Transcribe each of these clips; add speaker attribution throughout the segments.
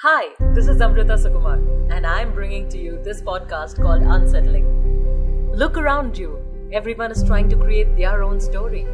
Speaker 1: Hi, this is Amrita Sukumar, and I'm bringing to you this podcast called Unsettling. Look around you. Everyone is trying to create their own story.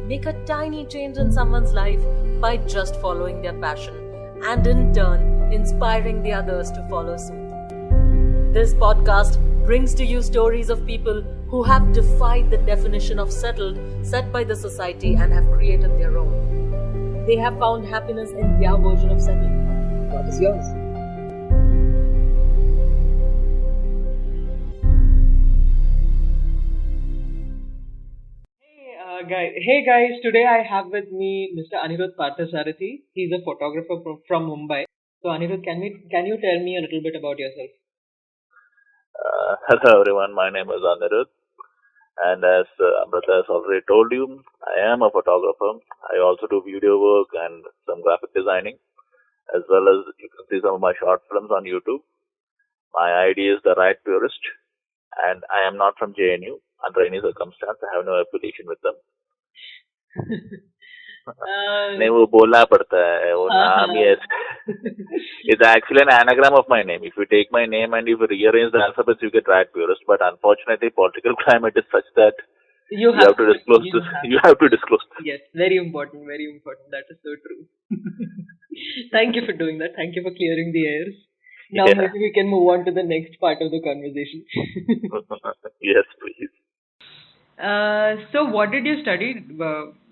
Speaker 1: Make a tiny change in someone's life by just following their passion and in turn, inspiring the others to follow suit. This podcast brings to you stories of people who have defied the definition of settled set by the society and have created their own. They have found happiness in their version of settled. What is yours? Hey guys, today I have with me Mr. Anirudh Parthasarathy. He's a photographer from Mumbai. So Anirudh, can you tell me a little bit about yourself?
Speaker 2: Hello everyone, my name is Anirudh, and as Amrita has already told you, I am a photographer. I also do video work and some graphic designing, as well as you can see some of my short films on YouTube. My ID is the right purist, and I am not from JNU. Under any circumstance, I have no affiliation with them. नहीं वो बोलना पड़ता है वो नाम ही ऐसे it's actually an anagram of my name. If you take my name and if you rearrange the alphabets, you get right purist. But unfortunately, political climate is such that you have to disclose this. You have to disclose this.
Speaker 1: Yes, very important, very important. That is so true. Thank you for doing that. Thank you for clearing the airs. Now maybe we can move on to the next part of the conversation.
Speaker 2: Yes, please.
Speaker 1: So what did you study?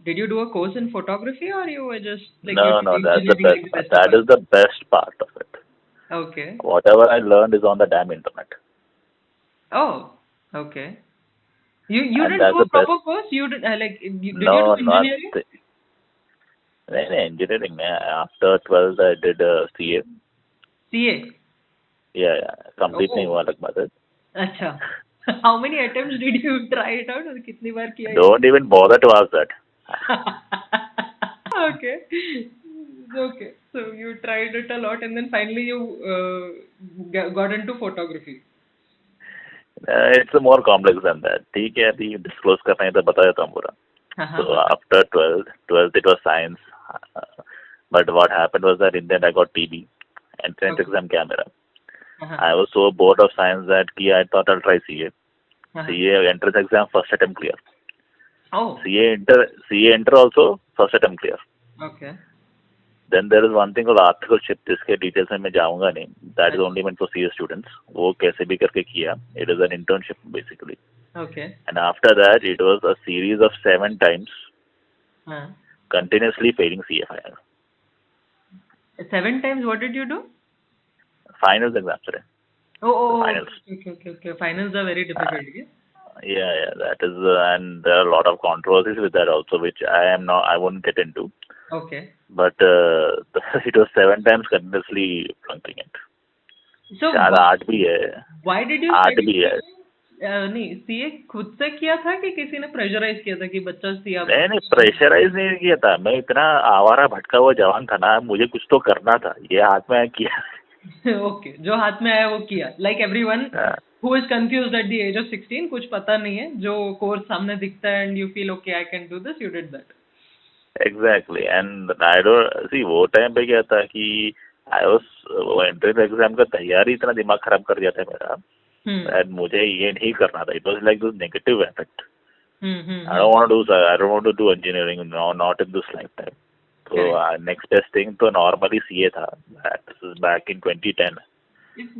Speaker 1: Did you do a course in photography, or you were just like
Speaker 2: No, that's the best part. That is the best part of it.
Speaker 1: Okay.
Speaker 2: Whatever I learned is on the damn internet.
Speaker 1: Oh, okay. You didn't do a proper course? You did did you do engineering?
Speaker 2: No, engineering. After 12th, I did CA.
Speaker 1: CA?
Speaker 2: Yeah. Complete नहीं हुआ लग बात है.
Speaker 1: अच्छा. How many attempts did you try it out? और कितनी बार किया?
Speaker 2: Don't even bother to ask that.
Speaker 1: Okay. So you tried it a lot, and then finally you got into photography.
Speaker 2: It's more complex than that. ठीक है अभी disclose करना है तो बता देता हूँ पूरा. So after 12th it was science, but what happened was that in the end I got TB, entrance exam क्या मेरा. I was so bored of science that I thought I'll try CA. CA entrance exam first attempt clear.
Speaker 1: Oh.
Speaker 2: CA enter also first attempt clear.
Speaker 1: Okay.
Speaker 2: Then there is one thing called articleship, जिसके details में मैं जाऊँगा नहीं. That is only meant for CA students. वो कैसे भी करके किया. It is an internship basically.
Speaker 1: Okay.
Speaker 2: And after that, it was a series of 7 times continuously failing CA final.
Speaker 1: 7 times? What did you do?
Speaker 2: Finals exams, right?
Speaker 1: Oh,
Speaker 2: finals.
Speaker 1: Okay. Finals are very difficult.
Speaker 2: Yeah, that is, and there are a lot of controversies with that also, which I won't get into.
Speaker 1: Okay.
Speaker 2: But it was 7 times continuously flunking it.
Speaker 1: So
Speaker 2: art भी है.
Speaker 1: Why did you?
Speaker 2: Art भी है.
Speaker 1: नहीं, CA खुद से किया था कि किसी ने प्रेशराइज किया था कि बच्चा सीए?
Speaker 2: नहीं प्रेशराइज नहीं किया था. मैं इतना आवारा भटका हुआ जवान था ना, मुझे कुछ तो करना था. ये हाथ में किया.
Speaker 1: ओके, जो हाथ में आया वो किया. Like everyone who is confused at the age of 16, कुछ पता नहीं है, जो कोर्स सामने दिखता है and you feel okay I can do this, you did that.
Speaker 2: Exactly. And I don't see वो टाइम पे क्या था कि आई वाज एंट्रेंस एग्जाम का तैयारी इतना दिमाग खराब कर दिया था मेरा. एंड मुझे ये नहीं करना था. It was like this negative effect. I don't want to do engineering not in this life time. तो नेक्स्ट बेस्ट थिंग तो नॉर्मली सीए था. That is back in 2010.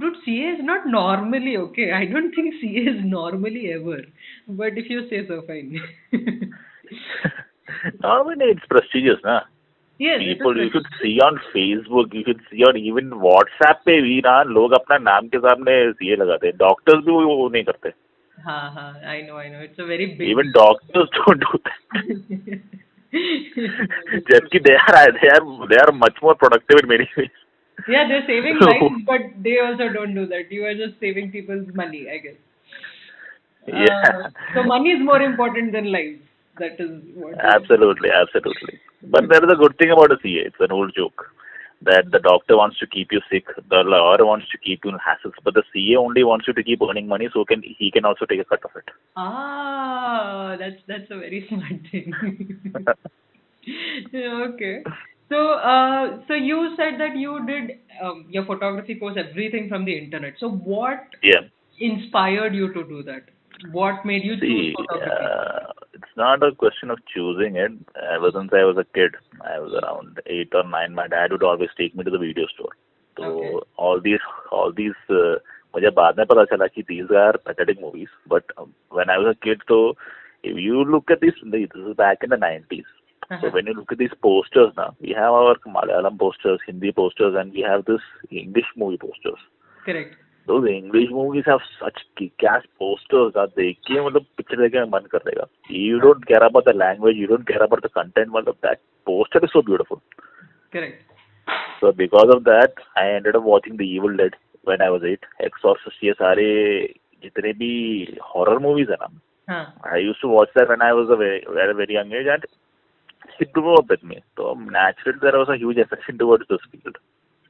Speaker 1: Dude, CA is not normally okay. I don't think CA is normally ever. But if you say so, fine.
Speaker 2: Normally it's prestigious, na?
Speaker 1: Yes.
Speaker 2: People you could see on Facebook, you could see on even WhatsApp पे भी ना लोग अपना नाम के सामने CA लगाते हैं. Doctors भी वो नहीं करते.
Speaker 1: हाँ. I know. It's a very big.
Speaker 2: Even doctors don't do that. जबकि they are much more productive in many ways.
Speaker 1: Yeah, they're saving lives, but they also don't do that. You are just saving people's money, I guess.
Speaker 2: Yeah.
Speaker 1: So money is more important than lives. That is what.
Speaker 2: Absolutely. But there is a good thing about a CA. It's an old joke that the doctor wants to keep you sick, the lawyer wants to keep you in hassles, but the CA only wants you to keep earning money, so he can also take a cut of it.
Speaker 1: That's a very smart thing. Okay.
Speaker 3: So you said that you did your photography course, everything from the internet. So what
Speaker 2: Yeah.
Speaker 3: inspired you to do that? What made you choose
Speaker 2: See,
Speaker 3: photography?
Speaker 2: it's not a question of choosing it. Ever since I was a kid, I was around 8 or 9. My dad would always take me to the video store.
Speaker 3: Okay.
Speaker 2: So all these, मुझे बाद में पता चला कि these are pathetic movies. But when I was a kid, so if you look at this is back in the 90s. So when you look at these posters now, we have our Malayalam posters, Hindi posters, and we have this English movie posters.
Speaker 3: Correct.
Speaker 2: Those English movies have such kick-ass posters that देख के मतलब picture देखने का मन कर देगा. You don't care about the language, you don't care about the content, मतलब that poster is so beautiful.
Speaker 3: Correct.
Speaker 2: So because of that, I ended up watching The Evil Dead when I was 8. Exorcist, ये सारे जितने भी horror movies है ना, I used to watch that when I was a very young age, and it grew up with me. So naturally there was a huge affection towards this field.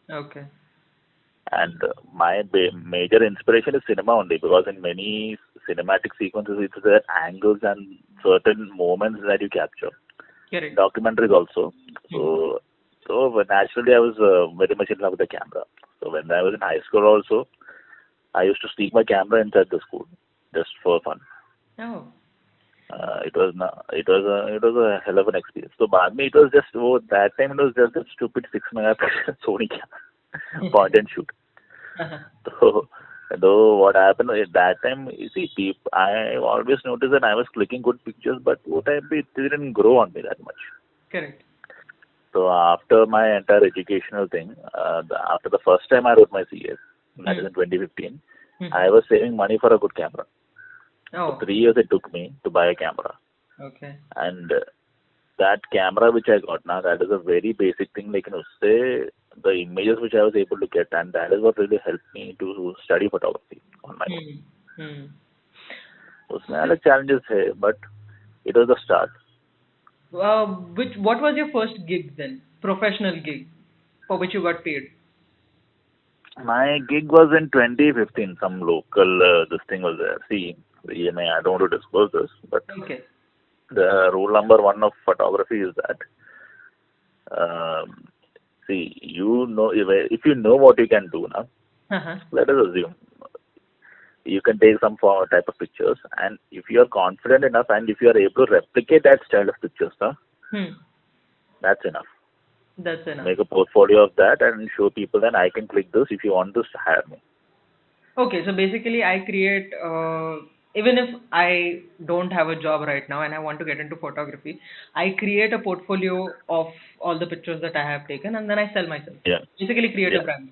Speaker 3: Okay.
Speaker 2: And my major inspiration is cinema only, because in many cinematic sequences it's there angles and certain moments that you capture.
Speaker 3: Correct.
Speaker 2: Documentaries also. So naturally I was very much in love with the camera. So when I was in high school also, I used to sneak my camera inside the school just for fun.
Speaker 3: Oh.
Speaker 2: It was a hell of an experience. So बाद में it was just that time it was just a stupid 6 megapixel Sony camera, point and shoot. So though what happened at that time, you see, I always noticed that I was clicking good pictures, but what I it didn't grow on me that much.
Speaker 3: Correct.
Speaker 2: So after my entire educational thing, after the first time I wrote my CS, that is in 2015, I was saving money for a good camera.
Speaker 3: Oh.
Speaker 2: For 3 years it took me to buy a camera.
Speaker 3: Okay.
Speaker 2: And that camera which I got now, that is a very basic thing. Like, say the images which I was able to get, and that is what really helped me to study photography on my own. उसमें अलग challenges है, but it was the start.
Speaker 3: What was your first gig then? Professional gig for which you got paid?
Speaker 2: My gig was in 2015. Some local this thing was there. See, I don't want to disclose this, but
Speaker 3: Okay.
Speaker 2: the rule number 1 of photography is that see, if you know what you can do now, let us assume you can take some type of pictures, and if you are confident enough and if you are able to replicate that style of pictures, that's enough.
Speaker 3: That's enough.
Speaker 2: Make a portfolio of that and show people, then I can click this if you want this, hire me.
Speaker 3: Okay, so basically I create, even if I don't have a job right now and I want to get into photography, I create a portfolio of all the pictures that I have taken, and then I sell myself.
Speaker 2: Yeah.
Speaker 3: Basically create a brand.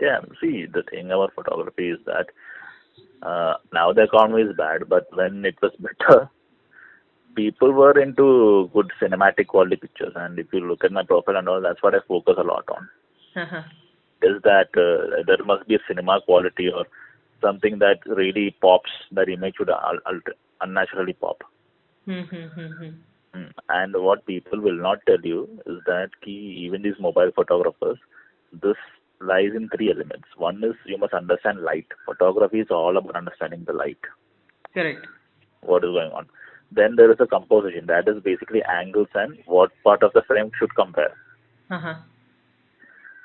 Speaker 2: Yeah, see, the thing about photography is that now the economy is bad, but when it was better, people were into good cinematic quality pictures. And if you look at my profile and all, that's what I focus a lot on. Is that there must be a cinema quality or something that really pops, that image should unnaturally pop. And what people will not tell you is that even these mobile photographers, this lies in 3 elements. One is you must understand light. Photography is all about understanding the light.
Speaker 3: Correct.
Speaker 2: What is going on. Then there is a composition. That is basically angles and what part of the frame should compare.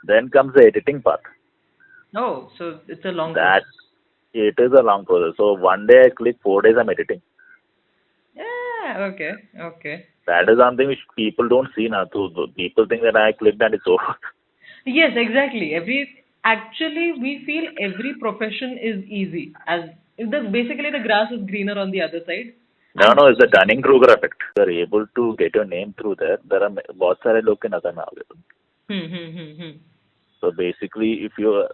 Speaker 2: Then comes the editing part.
Speaker 3: Oh, so it's a long process.
Speaker 2: It is a long process. So one day I click, 4 days I'm editing.
Speaker 3: Yeah, okay.
Speaker 2: That is something which people don't see now. So people think that I clicked and it's over.
Speaker 3: Yes, exactly. Actually, we feel every profession is easy. Basically the grass is greener on the other side.
Speaker 2: No, it's the Dunning-Kruger effect. You are able to get your name through there. There are बहुत सारे लोग के नजर में आओगे. So basically, if you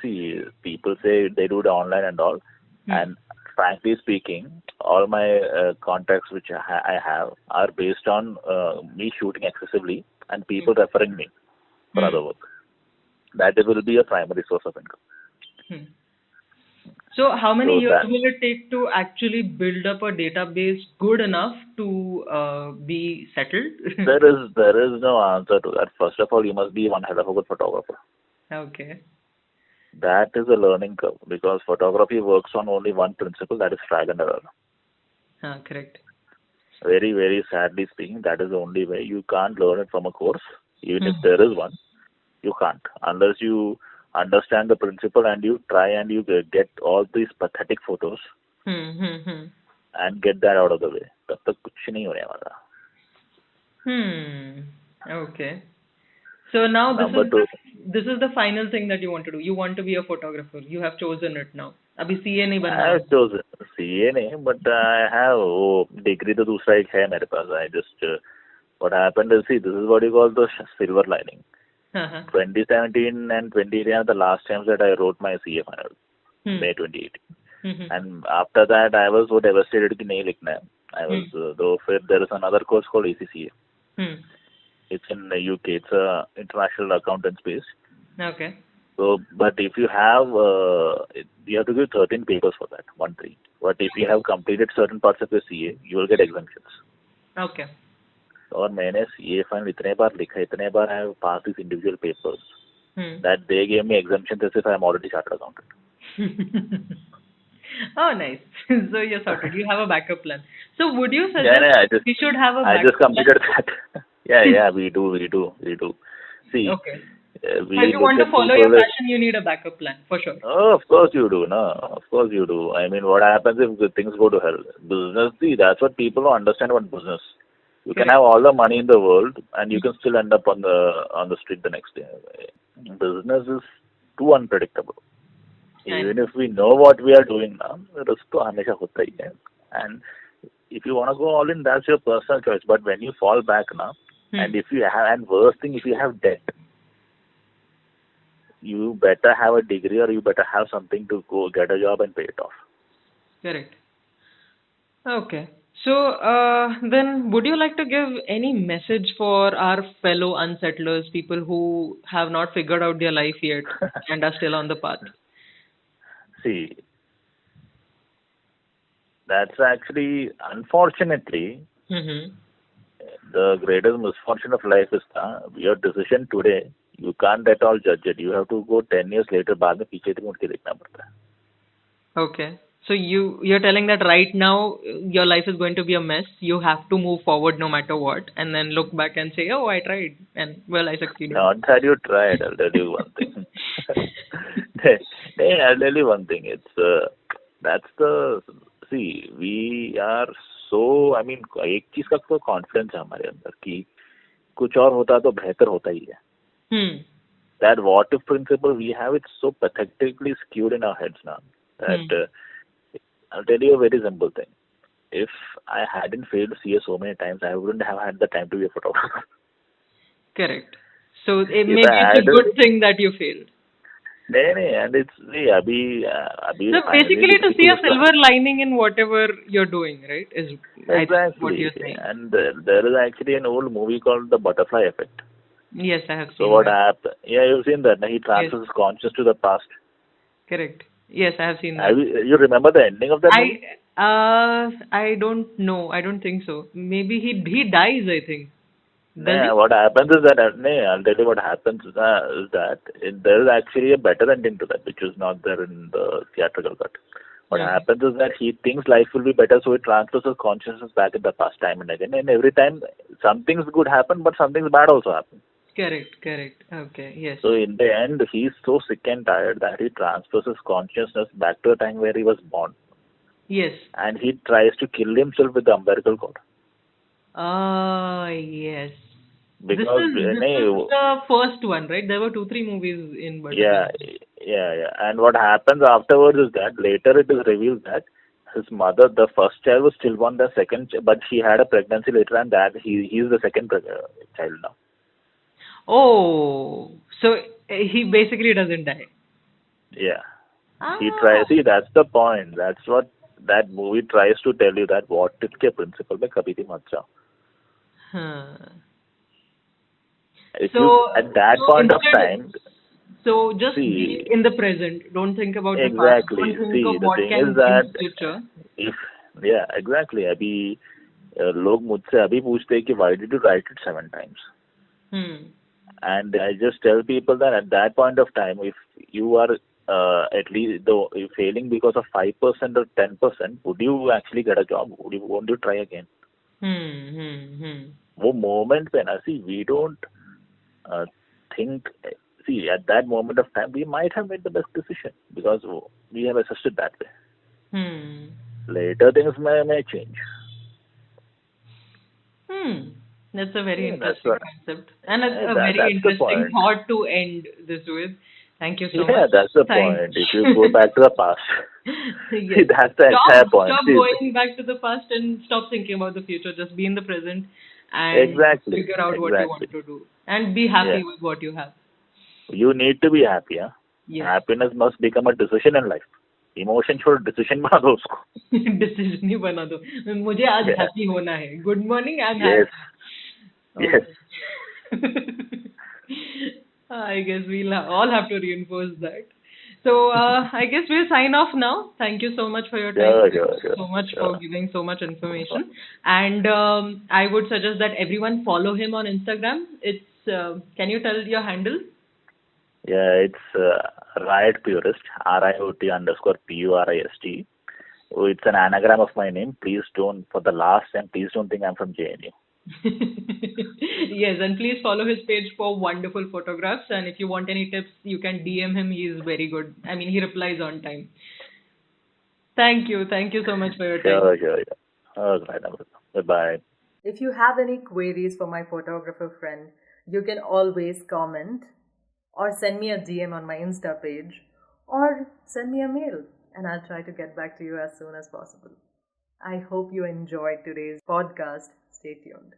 Speaker 2: see, people say they do the online and all, and frankly speaking, all my contacts which I have are based on me shooting excessively and people referring me for other work. That will be a primary source of income.
Speaker 3: So how many years will it take to actually build up a database good enough to be settled?
Speaker 2: There is no answer to that. First of all, you must be one hell of a good photographer.
Speaker 3: Okay.
Speaker 2: That is a learning curve, because photography works on only one principle, that is trial and error.
Speaker 3: Correct.
Speaker 2: Very, very sadly speaking, that is the only way. You can't learn it from a course. Even if there is one, you can't unless you understand the principle and you try and you get all these pathetic photos and get that out of the way. तब तक कुछ नहीं होने वाला.
Speaker 3: Okay. So now
Speaker 2: Number two,
Speaker 3: this is the final thing that you want to do. You want to be a photographer. You have chosen it now. अभी CA नहीं बनना.
Speaker 2: I have chosen CA नहीं, but I have degree तो दूसरा एक है मेरे पास. I just what happened is, see, this is what you call the silver lining. 2017 and 2018 are the last times that I wrote my CA final. May 2018. And after that, I was so devastated कि नहीं लिखना है. I was though there is another course called ACCA. It's in the UK. It's a international accountant space.
Speaker 3: Okay.
Speaker 2: So, but if you have to give 13 papers for that, 1-3. But if you have completed certain parts of your CA, you will get exemptions.
Speaker 3: Okay.
Speaker 2: और मैंने CA final इतने बार लिखा, इतने बार I have passed these individual papers that they gave me exemptions as if I am already chartered accountant.
Speaker 3: Oh, nice. So you're sorted. You have a backup plan. So would you suggest we should have a backup
Speaker 2: I just completed that. Yeah, we do. See,
Speaker 3: okay. If you want to follow your passion, you need a backup plan, for sure.
Speaker 2: Oh, of course you do, no? Of course you do. I mean, what happens if things go to hell? Business, see, that's what people don't understand about business. You can have all the money in the world and you can still end up on the street the next day. Business is too unpredictable. Even if we know what we are doing now, risk to hamesha hota hi hai. And if you want to go all in, that's your personal choice. But when you fall back now, and if you have, and worst thing, if you have debt, you better have a degree or you better have something to go get a job and pay it off.
Speaker 3: Correct. Okay. So then would you like to give any message for our fellow unsettlers, people who have not figured out their life yet and are still on the path?
Speaker 2: See, that's actually, unfortunately, the greatest misfortune of life is your decision today. You can't at all judge it. You have to go 10 years later. बाद में पीछे मुड़ के देखना पड़ता है.
Speaker 3: Okay. So you're telling that right now your life is going to be a mess. You have to move forward no matter what, and then look back and say, "Oh, I tried, and well, I succeeded."
Speaker 2: Not that you tried. I'll tell you one thing. I'll tell you one thing. It's that's the, see, we are so, I mean, एक चीज का तो confidence है हमारे अंदर कि कुछ और होता तो बेहतर होता ही है. That what if principle we have, it's so pathetically skewed in our heads now that I'll tell you a very simple thing. If I hadn't failed CA so many times, I wouldn't have had the time to be a photographer.
Speaker 3: Correct. So maybe it's a good thing that you failed.
Speaker 2: And it's
Speaker 3: so basically to see a silver lining in whatever you're doing, right? Is exactly what you're saying.
Speaker 2: And there is actually an old movie called The Butterfly Effect.
Speaker 3: Yes, I have seen.
Speaker 2: So what happened? Yeah, you've seen that. He transfers his conscious to the past.
Speaker 3: Correct. Yes, I have seen that.
Speaker 2: You remember the ending of that movie?
Speaker 3: I don't know. I don't think so. Maybe he dies, I think.
Speaker 2: Yeah, what happens is that, I'll tell you what happens is that there is actually a better ending to that, which is not there in the theatrical cut. What happens is that he thinks life will be better, so he transfers his consciousness back in the past time and again. And every time, some things good happen, but some things bad also happen.
Speaker 3: Correct. Okay, yes.
Speaker 2: So in the end, he's so sick and tired that he transfers his consciousness back to a time where he was born.
Speaker 3: Yes.
Speaker 2: And he tries to kill himself with the umbilical cord.
Speaker 3: Yes.
Speaker 2: Because
Speaker 3: this is the first one, right? There were 2-3 movies in Butterfly.
Speaker 2: Yeah. And what happens afterwards is that later it is revealed that his mother, the first child was stillborn, the second, but she had a pregnancy later, and that he is the second child now.
Speaker 3: Oh, so he basically doesn't die.
Speaker 2: Yeah. He tries. See, that's the point. That's what that movie tries to tell you, that what if के principle में कभी भी मत जाओ. If you, at that point of time.
Speaker 3: So just be in the present. Don't think about the past.
Speaker 2: Exactly.
Speaker 3: Don't think of what can be in the future.
Speaker 2: Exactly. अभी लोग मुझसे अभी पूछते हैं कि why did you write it 7 times? And I just tell people that at that point of time, if you are at least though failing because of 5% or 10%, would you actually get a job? Won't you try again? वो moment पे ना, see, we don't think, see, at that moment of time, we might have made the best decision because we have assessed it that way. Later, things may change.
Speaker 3: That's a very
Speaker 2: Yeah, that's
Speaker 3: interesting
Speaker 2: what.
Speaker 3: concept, and it's
Speaker 2: Yeah,
Speaker 3: a very
Speaker 2: that's the
Speaker 3: interesting
Speaker 2: point.
Speaker 3: thought to end this with. Thank you so
Speaker 2: Yeah,
Speaker 3: much.
Speaker 2: that's the
Speaker 3: Thank
Speaker 2: point. If you go back to the past, see,
Speaker 3: Yes.
Speaker 2: that's the entire point.
Speaker 3: Stop
Speaker 2: See,
Speaker 3: going back to the past and stop thinking about the future. Just be in the present and
Speaker 2: exactly,
Speaker 3: figure out what you
Speaker 2: exactly.
Speaker 3: want to do and be happy
Speaker 2: Yeah,
Speaker 3: with what you have.
Speaker 2: you need to be happy. Huh?
Speaker 3: Yes.
Speaker 2: Happiness must become a decision in life. Emotion छोड़ decision बना दो उसको.
Speaker 3: Decision ही बना दो मुझे आज
Speaker 2: Yeah.
Speaker 3: Happy होना है good morning I am
Speaker 2: Yes.
Speaker 3: Happy
Speaker 2: Yes.
Speaker 3: I guess we'll all have to reinforce that. So I guess we'll sign off now. Thank you so much for your time.
Speaker 2: Sure.
Speaker 3: So much for giving so much information. And I would suggest that everyone follow him on Instagram. It's can you tell your handle?
Speaker 2: Yeah, it's Riot Purist, RIOT_PURIST. Oh, it's an anagram of my name. Please don't, for the last time, please don't think I'm from JNU.
Speaker 3: Yes, and please follow his page for wonderful photographs. And if you want any tips, you can DM him. He is very good. I mean, he replies on time. Thank you. Thank you so much for your time.
Speaker 2: Sure. All right, bye-bye.
Speaker 1: If you have any queries for my photographer friend, you can always comment or send me a DM on my Insta page or send me a mail and I'll try to get back to you as soon as possible. I hope you enjoyed today's podcast. Stay tuned.